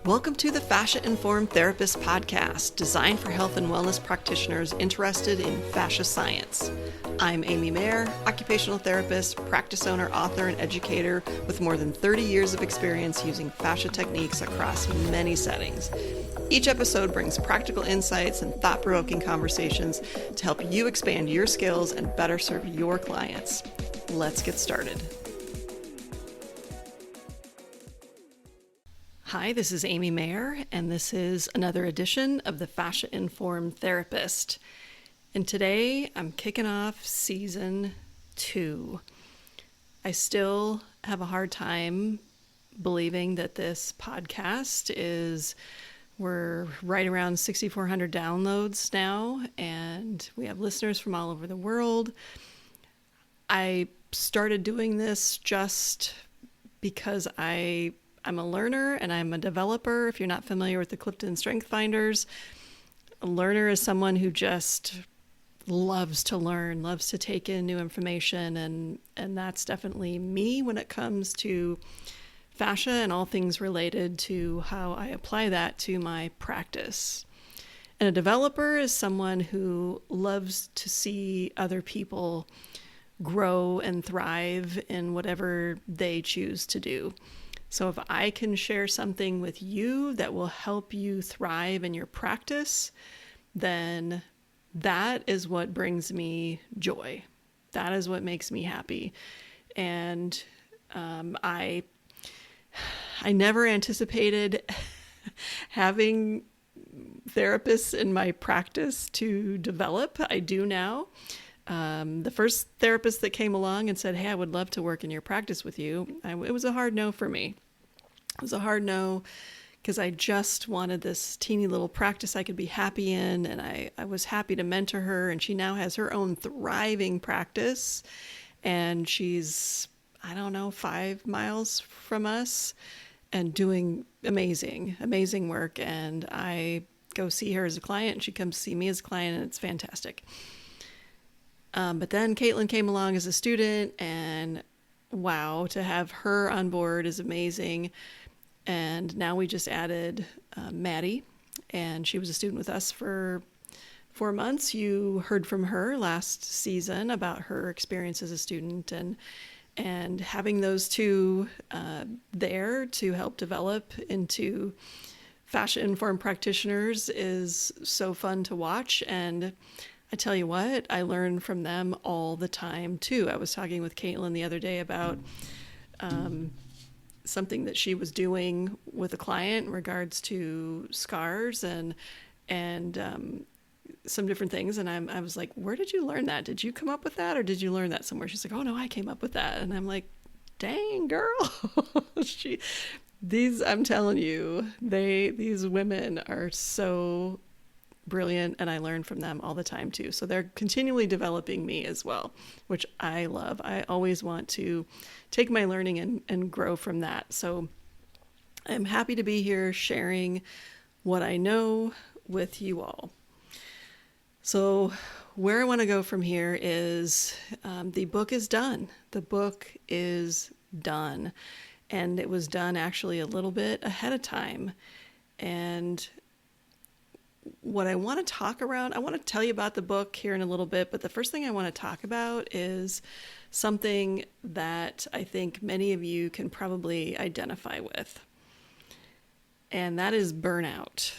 Welcome to the Fascia-Informed Therapist podcast, designed for health and wellness practitioners interested in fascia science. I'm Amy Mayer, occupational therapist, practice owner, author, and educator with more than 30 years of experience using fascia techniques across many settings. Each episode brings practical insights and thought-provoking conversations to help you expand your skills and better serve your clients. Let's get started. Hi, this is Amy Mayer, and this is another edition of the Fascia-Informed Therapist. And today I'm kicking off season 2. I still have a hard time believing that this podcast we're right around 6,400 downloads now, and we have listeners from all over the world. I started doing this just because I'm a learner and I'm a developer. If you're not familiar with the Clifton Strength Finders, a learner is someone who just loves to learn, loves to take in new information. And that's definitely me when it comes to fascia and all things related to how I apply that to my practice. And a developer is someone who loves to see other people grow and thrive in whatever they choose to do. So if I can share something with you that will help you thrive in your practice, then that is what brings me joy. That is what makes me happy. And I never anticipated having therapists in my practice to develop. I do now. The first therapist that came along and said, "Hey, I would love to work in your practice with you," it was a hard no for me. It was a hard no because I just wanted this teeny little practice I could be happy in, and I was happy to mentor her, and she now has her own thriving practice, and she's, 5 miles from us and doing amazing work, and I go see her as a client, and she comes see me as a client, and it's fantastic. But then Caitlin came along as a student, and wow, to have her on board is amazing. And now we just added Maddie, and she was a student with us for 4 months. You heard from her last season about her experience as a student, and having those two there to help develop into fascia-informed practitioners is so fun to watch. And I tell you what, I learn from them all the time too. I was talking with Caitlin the other day about something that she was doing with a client in regards to scars and some different things. And I was like, "Where did you learn that? Did you come up with that, or did you learn that somewhere?" She's like, "Oh no, I came up with that." And I'm like, "Dang girl." I'm telling you, these women are so brilliant, and I learn from them all the time too. So they're continually developing me as well, which I love. I always want to take my learning and grow from that. So I'm happy to be here sharing what I know with you all. So where I want to go from here is the book is done. The book is done. And it was done actually a little bit ahead of time. And what I want to talk around, I want to tell you about the book here in a little bit, but the first thing I want to talk about is something that I think many of you can probably identify with, and that is burnout.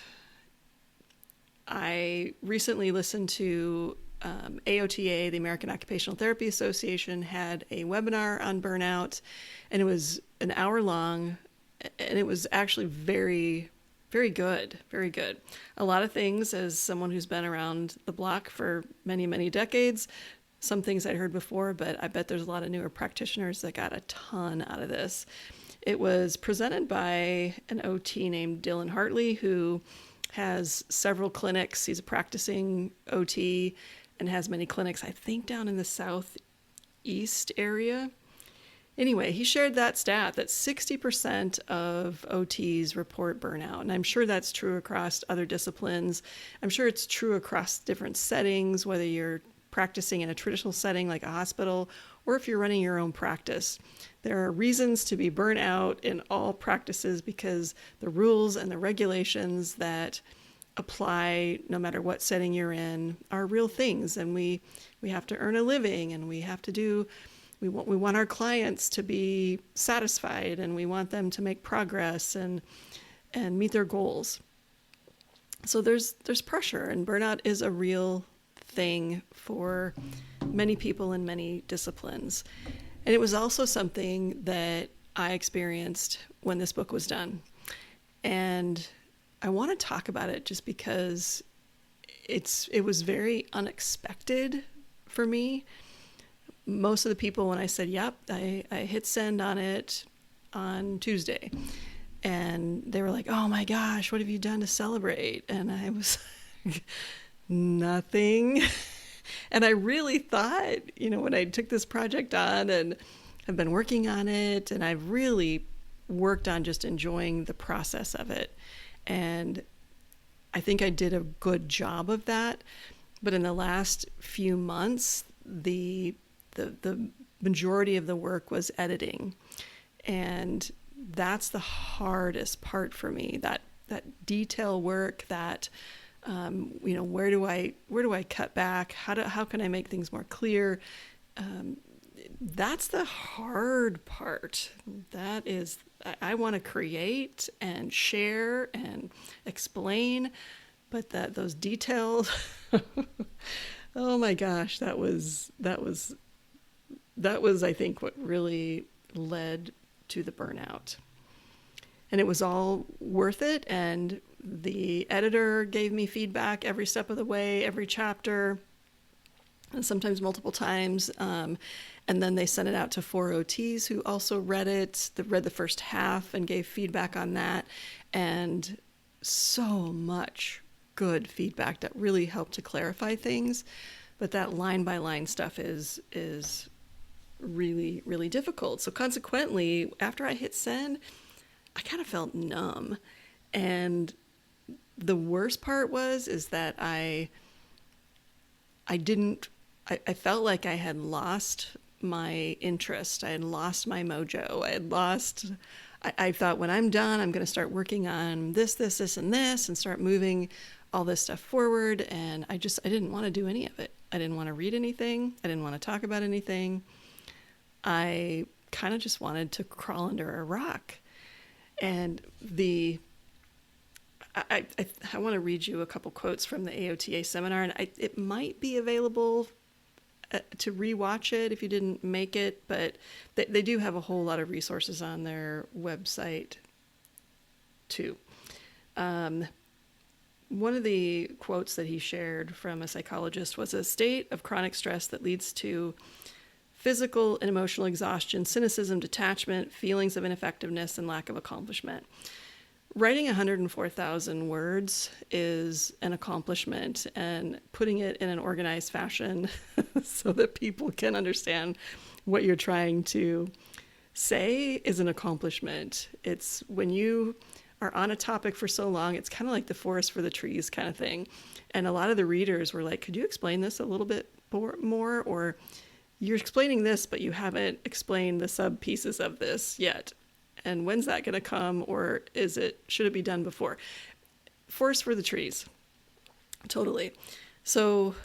I recently listened to AOTA, the American Occupational Therapy Association, had a webinar on burnout, and it was an hour long, and it was actually very good. A lot of things, as someone who's been around the block for many, many decades, some things I'd heard before, but I bet there's a lot of newer practitioners that got a ton out of this. It was presented by an OT named Dylan Hartley, who has several clinics. He's a practicing OT and has many clinics, I think, down in the southeast area. Anyway, he shared that stat that 60% of OTs report burnout. And I'm sure that's true across other disciplines. I'm sure it's true across different settings, whether you're practicing in a traditional setting like a hospital or if you're running your own practice. There are reasons to be burnt out in all practices because the rules and the regulations that apply no matter what setting you're in are real things, and we have to earn a living, and we have to do we want our clients to be satisfied, and we want them to make progress and meet their goals. So there's pressure, and burnout is a real thing for many people in many disciplines. And it was also something that I experienced when this book was done. And I want to talk about it just because it was very unexpected for me. Most of the people, when I said, yep, I hit send on it on Tuesday, and they were like, oh my gosh, what have you done to celebrate? And I was like, nothing. And I really thought, when I took this project on and I've been working on it, and I've really worked on just enjoying the process of it. And I think I did a good job of that. But in the last few months, the majority of the work was editing. And that's the hardest part for me, that detail work, that where do I cut back? How can I make things more clear? That's the hard part. That is, I want to create and share and explain, but those details, oh my gosh, that was I think what really led to the burnout. And it was all worth it. And the editor gave me feedback every step of the way, every chapter, and sometimes multiple times. And then they sent it out to 4 OTs who also read it. They read the first half and gave feedback on that. And so much good feedback that really helped to clarify things. But that line by line stuff is really, really difficult. So consequently, after I hit send, I kind of felt numb. And the worst part is that I felt like I had lost my interest. I had lost my mojo. I thought, when I'm done, I'm going to start working on this, and this, and start moving all this stuff forward. And I didn't want to do any of it. I didn't want to read anything. I didn't want to talk about anything. I kind of just wanted to crawl under a rock. And I want to read you a couple quotes from the AOTA seminar, and it might be available to rewatch it if you didn't make it, but they do have a whole lot of resources on their website too. One of the quotes that he shared from a psychologist was, a state of chronic stress that leads to physical and emotional exhaustion, cynicism, detachment, feelings of ineffectiveness, and lack of accomplishment. Writing 104,000 words is an accomplishment, and putting it in an organized fashion so that people can understand what you're trying to say is an accomplishment. It's when you are on a topic for so long, it's kind of like the forest for the trees kind of thing. And a lot of the readers were like, could you explain this a little bit more? Or you're explaining this, but you haven't explained the sub pieces of this yet. And when's that going to come? Or should it be done before? Forest for the trees. Totally. So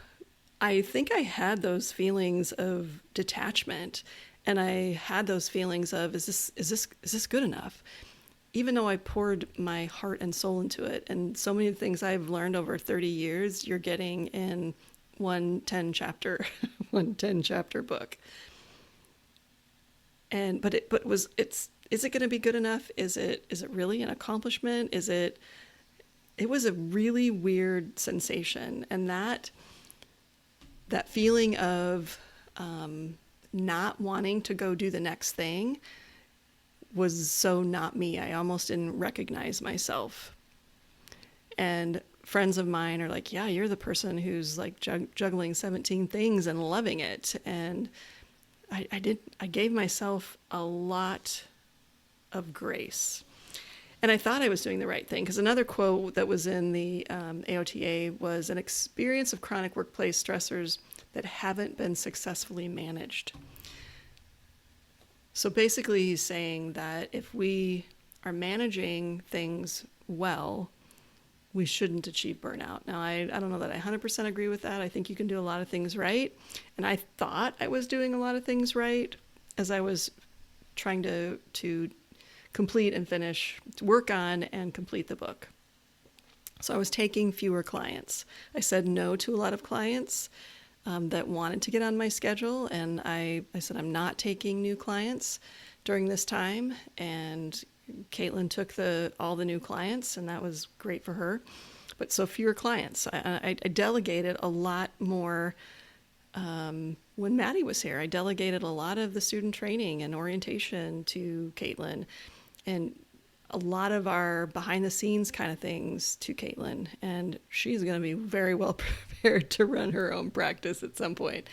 I think I had those feelings of detachment, and I had those feelings of, is this good enough? Even though I poured my heart and soul into it, and so many things I've learned over 30 years, you're getting in one 10 chapter book. Is it going to be good enough? Is it really an accomplishment? It was a really weird sensation. And that feeling of not wanting to go do the next thing was so not me. I almost didn't recognize myself. And friends of mine are like, yeah, you're the person who's like juggling 17 things and loving it. And I gave myself a lot of grace. And I thought I was doing the right thing, because another quote that was in the AOTA was, an experience of chronic workplace stressors that haven't been successfully managed. So basically, he's saying that if we are managing things well, we shouldn't achieve burnout. Now, I don't know that I 100% agree with that. I think you can do a lot of things right. And I thought I was doing a lot of things right as I was trying to complete and finish, work on and complete the book. So I was taking fewer clients. I said no to a lot of clients that wanted to get on my schedule. And I said, I'm not taking new clients during this time. And Caitlin took all the new clients, and that was great for her. But so fewer clients. I delegated a lot more. When Maddie was here, I delegated a lot of the student training and orientation to Caitlin, and a lot of our behind the scenes kind of things to Caitlin. And she's going to be very well prepared to run her own practice at some point.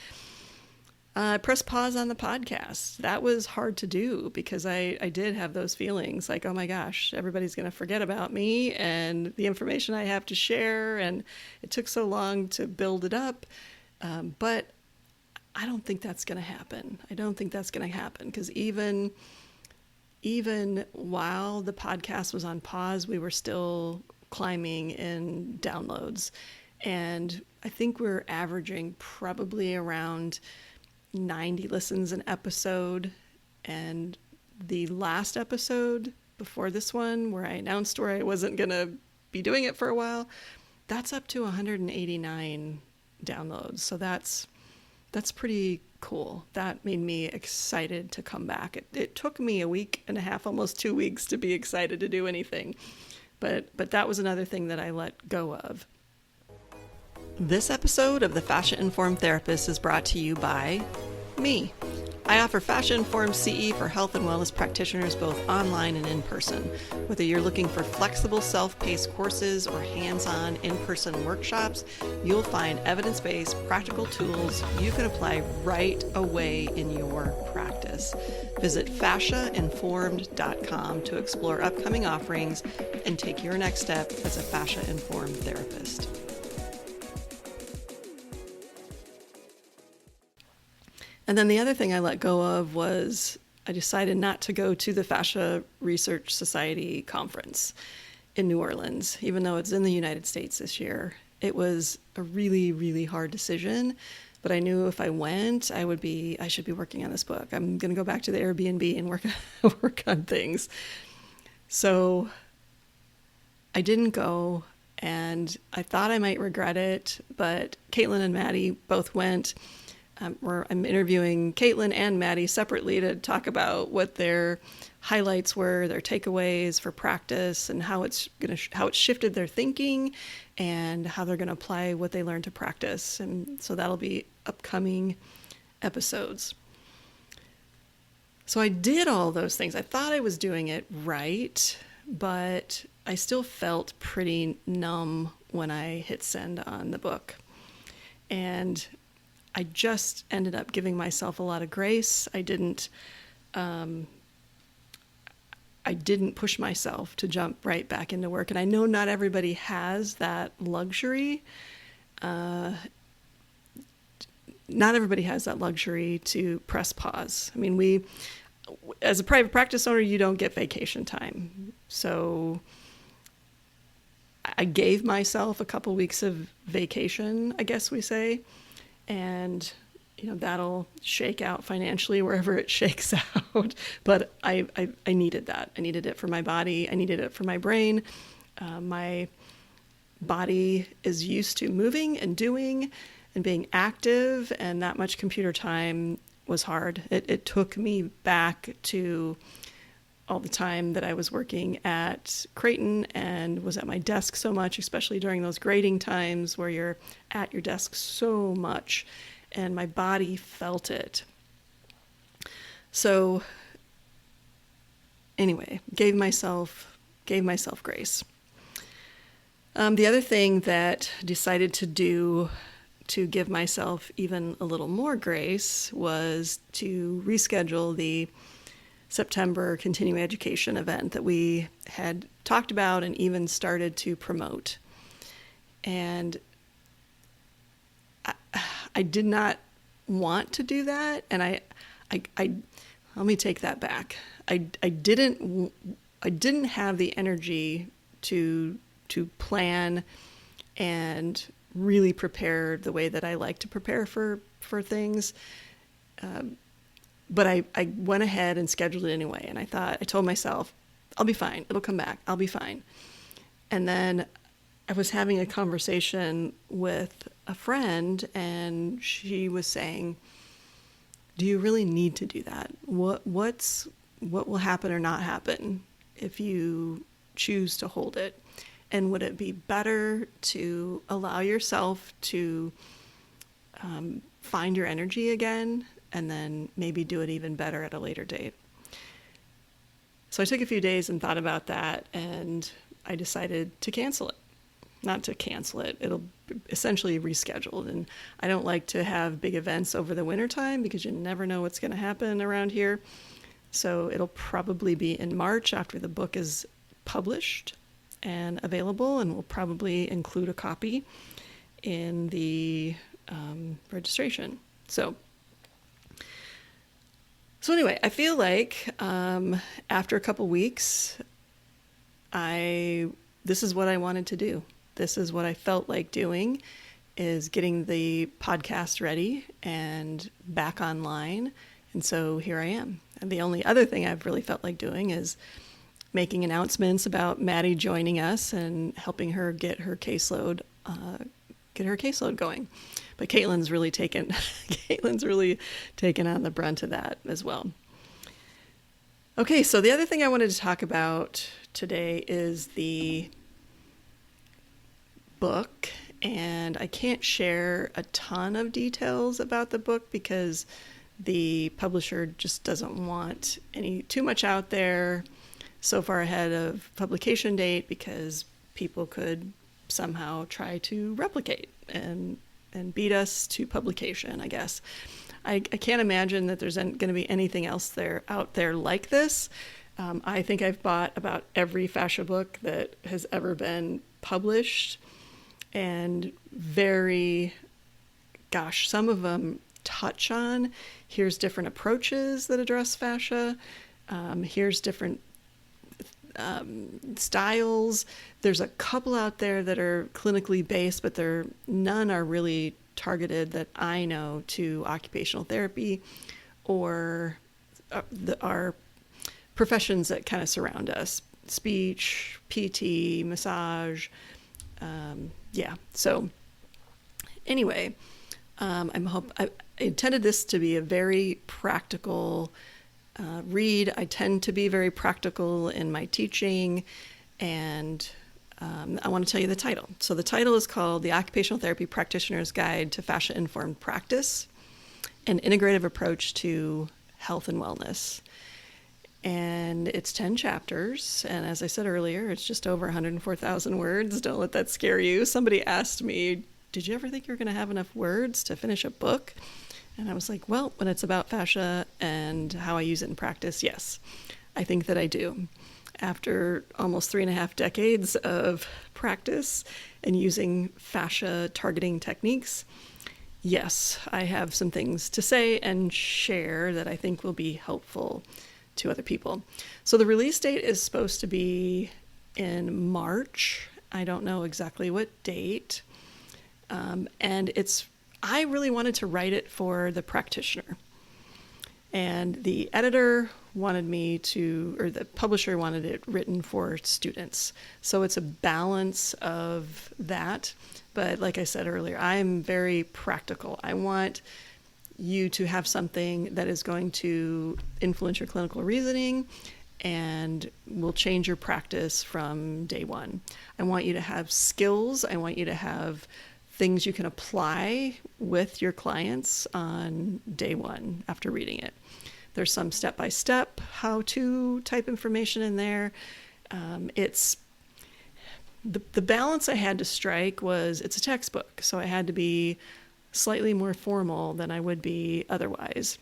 Press pause on the podcast. That was hard to do because I did have those feelings like, oh my gosh, everybody's going to forget about me and the information I have to share. And it took so long to build it up. But I don't think that's going to happen. I don't think that's going to happen because even while the podcast was on pause, we were still climbing in downloads. And I think we're averaging probably around 90 listens an episode. And the last episode before this one, where I announced where I wasn't going to be doing it for a while, that's up to 189 downloads. So that's pretty cool. That made me excited to come back. It took me a week and a half, almost 2 weeks, to be excited to do anything. But that was another thing that I let go of. This episode of the Fascia-Informed Therapist is brought to you by me. I offer Fascia-Informed CE for health and wellness practitioners both online and in person. Whether you're looking for flexible self-paced courses or hands-on in-person workshops, you'll find evidence-based practical tools you can apply right away in your practice. Visit fasciainformed.com to explore upcoming offerings and take your next step as a fascia-informed therapist. And then the other thing I let go of was I decided not to go to the Fascia Research Society conference in New Orleans, even though it's in the United States this year. It was a really, really hard decision, but I knew if I went, I should be working on this book. I'm going to go back to the Airbnb and work on things. So I didn't go, and I thought I might regret it, but Caitlin and Maddie both went. I'm interviewing Caitlin and Maddie separately to talk about what their highlights were, their takeaways for practice, and how it's shifted their thinking, and how they're going to apply what they learned to practice. And so that'll be upcoming episodes. So I did all those things. I thought I was doing it right, but I still felt pretty numb when I hit send on the book. And I just ended up giving myself a lot of grace. I didn't push myself to jump right back into work. And I know not everybody has that luxury. Not everybody has that luxury to press pause. I mean, as a private practice owner, you don't get vacation time. So I gave myself a couple weeks of vacation, I guess we say. And, that'll shake out financially wherever it shakes out. But I needed that. I needed it for my body. I needed it for my brain. My body is used to moving and doing and being active, and that much computer time was hard. It took me back to all the time that I was working at Creighton and was at my desk so much, especially during those grading times where you're at your desk so much, and my body felt it. So anyway, gave myself grace. The other thing that I decided to do to give myself even a little more grace was to reschedule the September continuing education event that we had talked about and even started to promote. And I did not want to do that. And let me take that back. I didn't have the energy to plan and really prepare the way that I like to prepare for things. But I went ahead and scheduled it anyway. And I told myself, I'll be fine. It'll come back. I'll be fine. And then I was having a conversation with a friend, and she was saying, do you really need to do that? What will happen or not happen if you choose to hold it? And would it be better to allow yourself to find your energy again and then maybe do it even better at a later date? So I took a few days and thought about that, and I decided to cancel it. Not to cancel it. It'll essentially rescheduled. And I don't like to have big events over the wintertime because you never know what's going to happen around here. So it'll probably be in March after the book is published and available, and we'll probably include a copy in the registration. So anyway, I feel like after a couple weeks, this is what I wanted to do. This is what I felt like doing, is getting the podcast ready and back online. And so here I am. And the only other thing I've really felt like doing is making announcements about Maddie joining us and helping her get her caseload going. But Caitlin's really taken on the brunt of that as well. Okay, so the other thing I wanted to talk about today is the book, and I can't share a ton of details about the book because the publisher just doesn't want too much out there so far ahead of publication date, because people could somehow try to replicate and beat us to publication, I guess. I can't imagine that there's going to be anything else out there like this. I think I've bought about every fascia book that has ever been published, and some of them touch on, here's different approaches that address fascia, here's different styles. There's a couple out there that are clinically based, but none are really targeted that I know to occupational therapy or our professions that kind of surround us: speech, PT, massage. So anyway, I intended this to be a very practical read. I tend to be very practical in my teaching, and I want to tell you the title. So the title is called The Occupational Therapy Practitioner's Guide to Fascia-Informed Practice: An Integrative Approach to Health and Wellness. And it's 10 chapters. And as I said earlier, it's just over 104,000 words. Don't let that scare you. Somebody asked me, did you ever think you were going to have enough words to finish a book? And I was like, well, when it's about fascia and how I use it in practice, yes, I think that I do. After almost 3.5 decades of practice and using fascia targeting techniques, yes, I have some things to say and share that I think will be helpful to other people. So the release date is supposed to be in March. I don't know exactly what date. And I really wanted to write it for the practitioner. And the editor wanted the publisher wanted it written for students. So it's a balance of that. But like I said earlier, I'm very practical. I want you to have something that is going to influence your clinical reasoning and will change your practice from day one. I want you to have skills. I want you to have things you can apply with your clients on day one after reading it. There's some step-by-step how-to type information in there. It's the balance I had to strike was it's a textbook, so I had to be slightly more formal than I would be otherwise.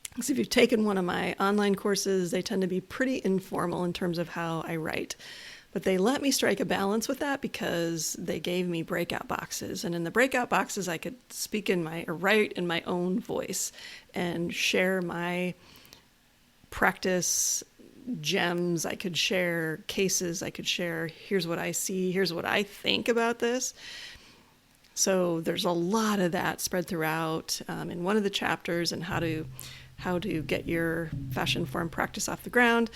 Because if you've taken one of my online courses, they tend to be pretty informal in terms of how I write. But they let me strike a balance with that because they gave me breakout boxes. And in the breakout boxes, I could write in my own voice and share my practice gems I could share, cases I could share. Here's what I see. Here's what I think about this. So there's a lot of that spread throughout in one of the chapters, and how to get your fascia-informed practice off the ground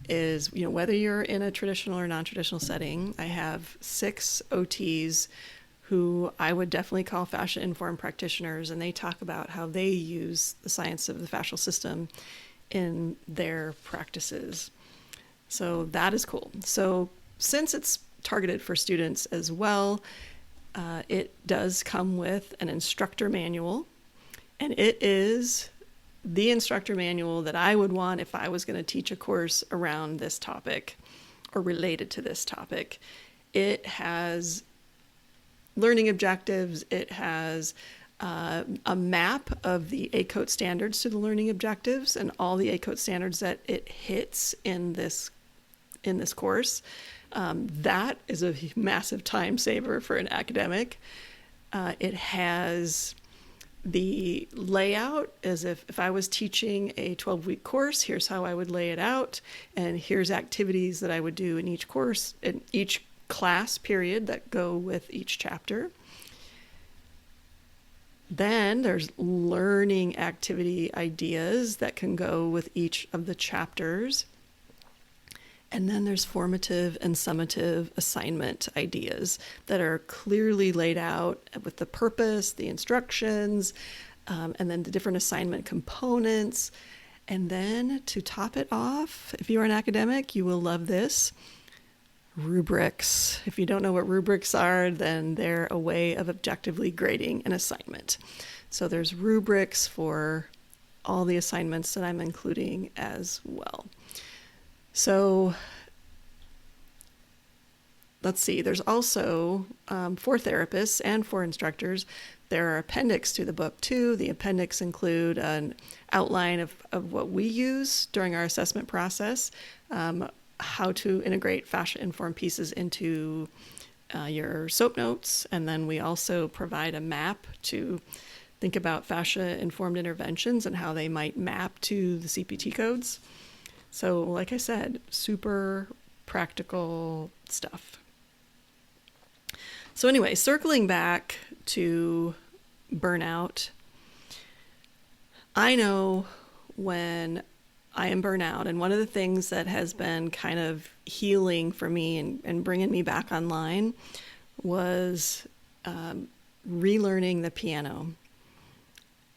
is, whether you're in a traditional or non-traditional setting. I have 6 OTs who I would definitely call fascia-informed practitioners, and they talk about how they use the science of the fascial system in their practices. So that is cool. So since it's targeted for students as well, it does come with an instructor manual, and it is the instructor manual that I would want if I was going to teach a course around this topic or related to this topic. It has learning objectives. It has a map of the ACOTE standards to the learning objectives and all the ACOTE standards that it hits in this course. That is a massive time saver for an academic. It has the layout as if I was teaching a 12-week course, here's how I would lay it out, and here's activities that I would do in each course, in each class period that go with each chapter. Then there's learning activity ideas that can go with each of the chapters. And then there's formative and summative assignment ideas that are clearly laid out with the purpose, the instructions, and then the different assignment components. And then to top it off, if you're an academic, you will love this, rubrics. If you don't know what rubrics are, then they're a way of objectively grading an assignment. So there's rubrics for all the assignments that I'm including as well. So let's see, there's also, for therapists and for instructors, there are appendix to the book too. The appendix include an outline of what we use during our assessment process, how to integrate fascia-informed pieces into your SOAP notes. And then we also provide a map to think about fascia-informed interventions and how they might map to the CPT codes. So like I said, super practical stuff. So anyway, circling back to burnout, I know when I am burnout, and one of the things that has been kind of healing for me and bringing me back online was relearning the piano.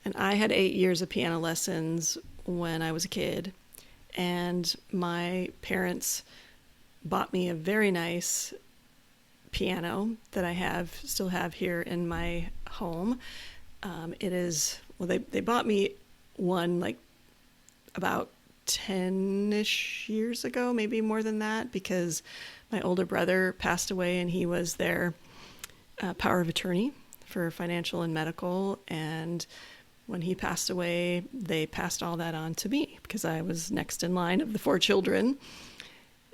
And I had 8 years of piano lessons when I was a kid. And my parents bought me a very nice piano that I still have here in my home. They bought me one like about 10-ish years ago, maybe more than that, because my older brother passed away and he was their power of attorney for financial and medical. And when he passed away, they passed all that on to me because I was next in line of the 4 children.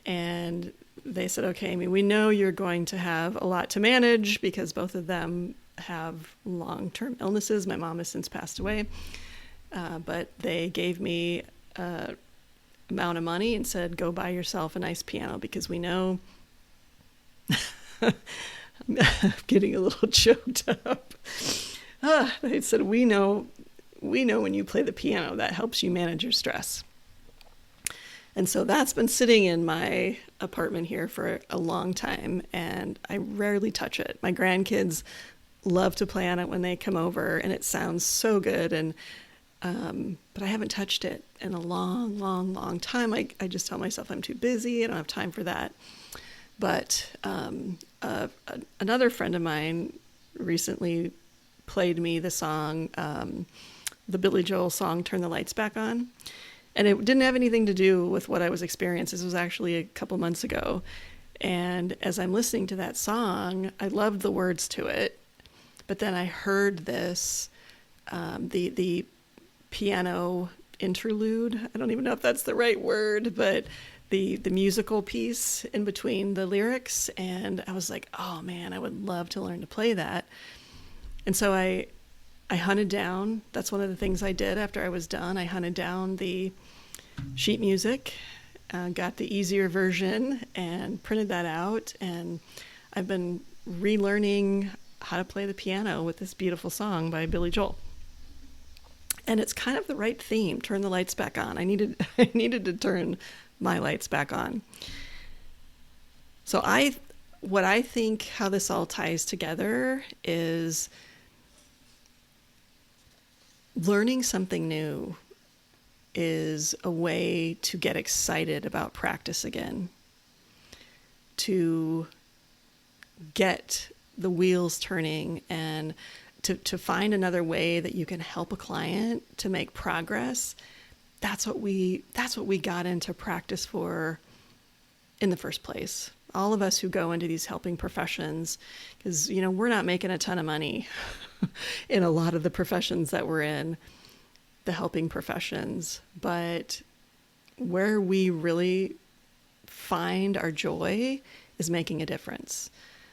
And they said, okay, Amy, we know you're going to have a lot to manage because both of them have long-term illnesses. My mom has since passed away. But they gave me an amount of money and said, go buy yourself a nice piano because we know I'm getting a little choked up. They said, we know when you play the piano, that helps you manage your stress. And so that's been sitting in my apartment here for a long time, and I rarely touch it. My grandkids love to play on it when they come over, and it sounds so good. And but I haven't touched it in a long time. I just tell myself I'm too busy. I don't have time for that. But another friend of mine recently played me the song, the Billy Joel song, Turn the Lights Back On. And it didn't have anything to do with what I was experiencing. This was actually a couple months ago. And as I'm listening to that song, I loved the words to it. But then I heard this, the piano interlude. I don't even know if that's the right word, but the musical piece in between the lyrics. And I was like, oh man, I would love to learn to play that. And so I hunted down, that's one of the things I did after I was done. I hunted down the sheet music, got the easier version and printed that out. And I've been relearning how to play the piano with this beautiful song by Billy Joel. And it's kind of the right theme. Turn the lights back on. I needed to turn my lights back on. So what I think how this all ties together is learning something new is a way to get excited about practice again, to get the wheels turning, and to find another way that you can help a client to make progress. That's what we got into practice for in the first place. All of us who go into these helping professions, because, we're not making a ton of money in a lot of the professions that we're in, the helping professions, but where we really find our joy is making a difference.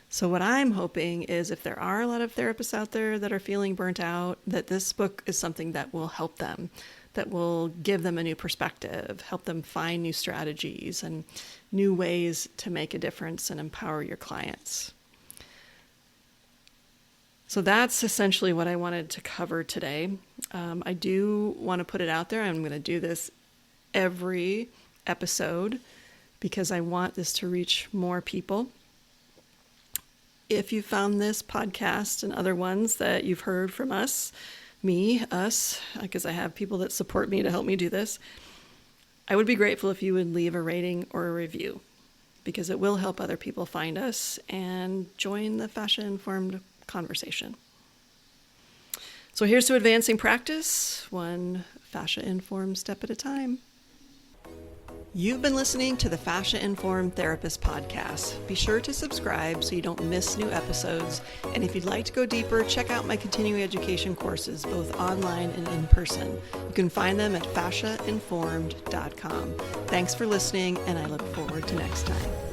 So what I'm hoping is, if there are a lot of therapists out there that are feeling burnt out, that this book is something that will help them, that will give them a new perspective, help them find new strategies and new ways to make a difference and empower your clients. So that's essentially what I wanted to cover today. I do want to put it out there. I'm going to do this every episode because I want this to reach more people. If you found this podcast and other ones that you've heard from us, because I have people that support me to help me do this, I would be grateful if you would leave a rating or a review, because it will help other people find us and join the Fascia-Informed conversation. So here's to advancing practice, one Fascia-Informed step at a time. You've been listening to the Fascia-Informed Therapist Podcast. Be sure to subscribe so you don't miss new episodes. And if you'd like to go deeper, check out my continuing education courses, both online and in person. You can find them at fasciainformed.com. Thanks for listening, and I look forward to next time.